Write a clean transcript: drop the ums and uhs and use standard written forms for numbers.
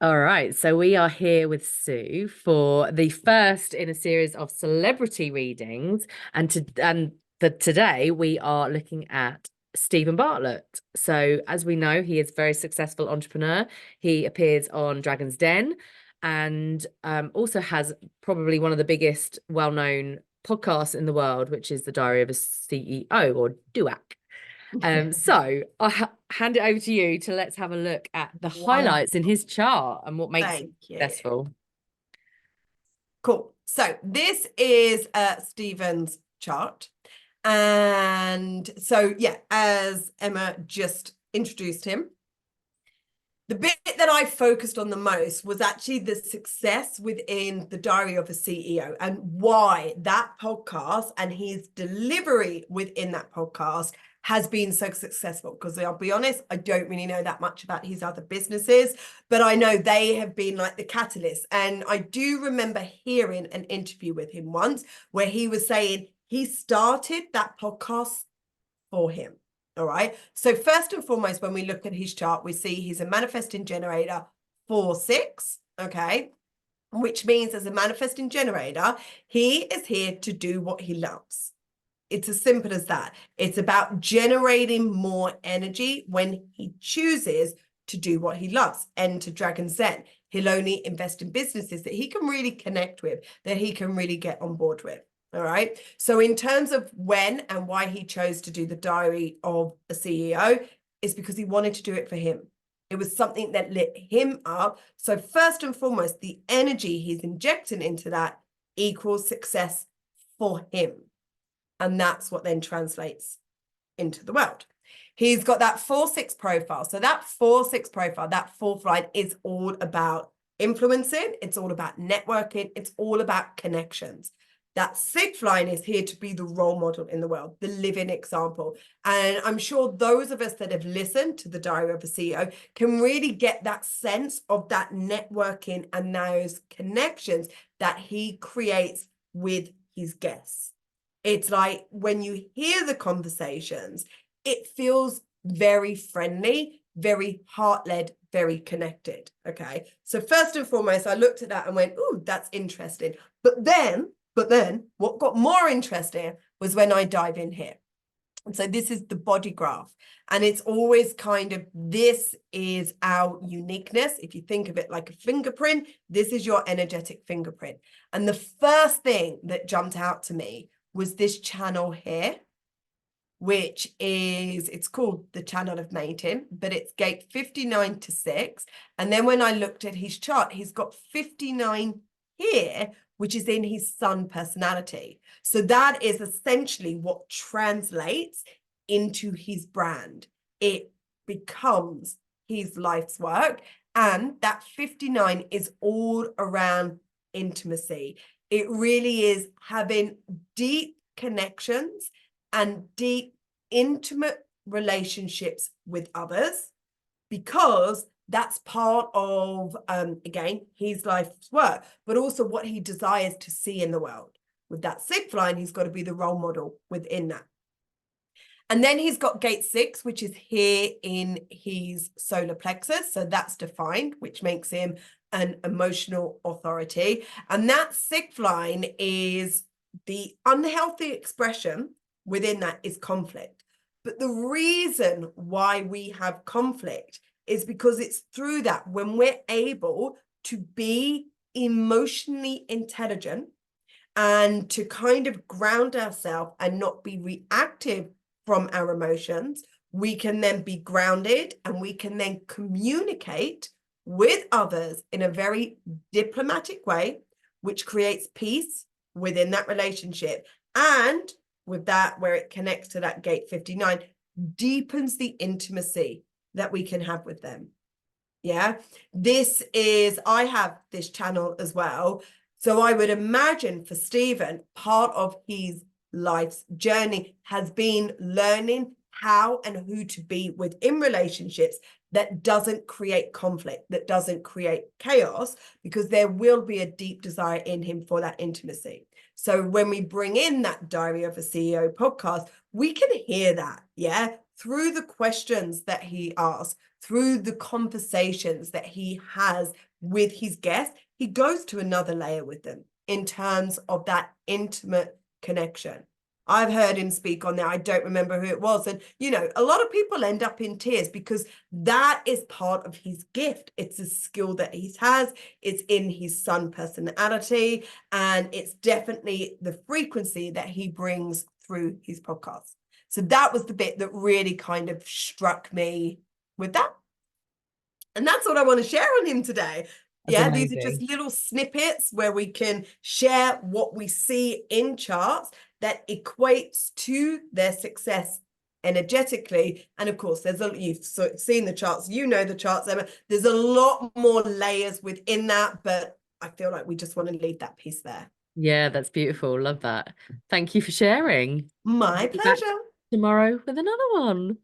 All right, so we are here with Sue for the first in a series of celebrity readings, and for today we are looking at Steven Bartlett. So, as we know, he is a very successful entrepreneur. He appears on Dragon's Den, and also has probably one of the biggest, well-known podcasts in the world, which is The Diary of a CEO, or DOAC. So I'll hand it over to you to let's have a look at the highlights in his chart and what makes him successful. Cool. So this is Stephen's chart. And so, yeah, as Emma just introduced him, the bit that I focused on the most was actually the success within the Diary of a CEO and why that podcast and his delivery within that podcast has been so successful. Because I'll be honest, I don't really know that much about his other businesses, but I know they have been like the catalyst. And I do remember hearing an interview with him once where he was saying he started that podcast for him. All right. So first and foremost, when we look at his chart, we see he's a manifesting generator 4-6. Okay. Which means as a manifesting generator, he is here to do what he loves. It's as simple as that. It's about generating more energy when he chooses to do what he loves. Enter Dragon's Den. He'll only invest in businesses that he can really connect with, that he can really get on board with. All right. So in terms of when and why he chose to do the Diary of a CEO is because he wanted to do it for him. It was something that lit him up. So first and foremost, the energy he's injecting into that equals success for him. And that's what then translates into the world. He's got that 4-6 profile. So that 4-6 profile, that fourth line is all about influencing. It's all about networking. It's all about connections. That sixth line is here to be the role model in the world, the living example. And I'm sure those of us that have listened to the Diary of a CEO can really get that sense of that networking and those connections that he creates with his guests. It's like when you hear the conversations, it feels very friendly, very heart-led, very connected. Okay. So first and foremost, I looked at that and went, "Ooh, that's interesting." But then what got more interesting was when I dive in here. And so this is the body graph. And it's always kind of, this is our uniqueness. If you think of it like a fingerprint, this is your energetic fingerprint. And the first thing that jumped out to me was this channel here, which is, it's called the channel of mating, but it's gate 59 to 6. And then when I looked at his chart, he's got 59 here, which is in his sun personality. So that is essentially what translates into his brand. It becomes his life's work. And that 59 is all around intimacy. It really is having deep connections and deep, intimate relationships with others, because that's part of, again, his life's work, but also what he desires to see in the world. With that sixth line, he's got to be the role model within that. And then he's got gate 6, which is here in his solar plexus. So that's defined, which makes him an emotional authority. And that sixth line is the unhealthy expression within that is conflict. But the reason why we have conflict is because it's through that when we're able to be emotionally intelligent and to kind of ground ourselves and not be reactive from our emotions, we can then be grounded and we can then communicate with others in a very diplomatic way, which creates peace within that relationship. And with that, where it connects to that gate 59, deepens the intimacy that we can have with them. Yeah, this is, I have this channel as well. So I would imagine for Steven, part of his life's journey has been learning how and who to be within relationships that doesn't create conflict, that doesn't create chaos, because there will be a deep desire in him for that intimacy. So when we bring in that Diary of a CEO podcast, we can hear that, yeah, through the questions that he asks, through the conversations that he has with his guests, he goes to another layer with them in terms of that intimate connection. I've heard him speak on there. I don't remember who it was. And, you know, a lot of people end up in tears because that is part of his gift. It's a skill that he has. It's in his son personality. And it's definitely the frequency that he brings through his podcast. So that was the bit that really kind of struck me with that. And that's what I want to share on him today. That's These are just amazing. little snippets where we can share what we see in charts that equates to their success energetically. And of course, you've seen the charts, you know the charts, Emma. There's a lot more layers within that, but I feel like we just want to leave that piece there. Yeah, that's beautiful. Love that. Thank you for sharing. My Be back pleasure. tomorrow with another one.